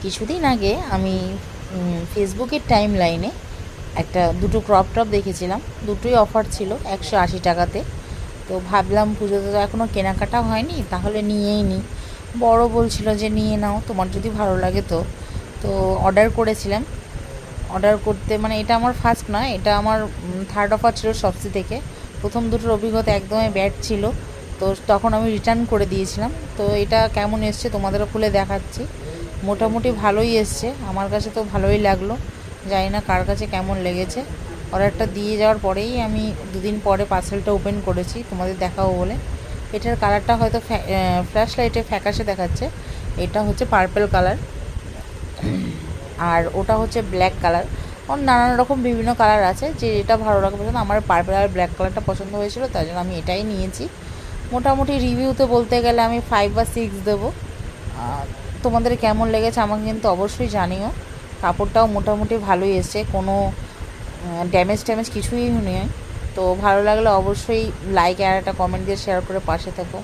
কিছুদিন আগে আমি ফেসবুকের টাইম লাইনে দুটো ক্রপ টপ দেখেছিলাম। দুটোই অফার ছিল 180 টাকাতে। তো ভাবলাম পুজোতে তো এখনও কেনাকাটা হয়নি, তাহলে নিয়েই নিই। বড় বলছিল যে নিয়ে নাও, তোমার যদি ভালো লাগে। তো তো অর্ডার করেছিলাম। অর্ডার করতে মানে এটা আমার ফার্স্ট নয়, এটা আমার থার্ড অফার ছিল শপসি থেকে। প্রথম দুটোর অভিজ্ঞতা একদমই ব্যাড ছিল। তো তখন আমি রিটার্ন করে দিয়েছিলাম। তো এটা কেমন এসছে তোমাদেরও খুলে দেখাচ্ছি। মোটামুটি ভালোই এসছে, আমার কাছে তো ভালোই লাগলো। জানি না কার কাছে কেমন লেগেছে। অর্ডারটা দিয়ে যাওয়ার পরেই আমি দুদিন পরে পার্সেলটা ওপেন করেছি তোমাদের দেখাবো বলে। এটার কালারটা হয়তো ফ্ল্যাশ লাইটে ফ্যাকাশে দেখাচ্ছে। এটা হচ্ছে পার্পল কালার, আর ওটা হচ্ছে ব্ল্যাক কালার। ওর নানান রকম বিভিন্ন কালার আছে, যে এটা ভালো লাগে পছন্দ। আমার পার্পল আর ব্ল্যাক কালারটা পছন্দ হয়েছিল, তাই জন্য আমি এটাই নিয়েছি। মোটামুটি রিভিউতে বলতে গেলে আমি 5 বা 6 দেবো। তোমাদের কেমন লেগেছে আমাকে কিন্তু অবশ্যই জানিও। কাপড়টাও মোটামুটি ভালোই এসছে, কোনো ড্যামেজ কিছুই নেই। তো ভালো লাগলে অবশ্যই লাইক আর একটা কমেন্ট দিয়ে শেয়ার করে পাশে থাকো।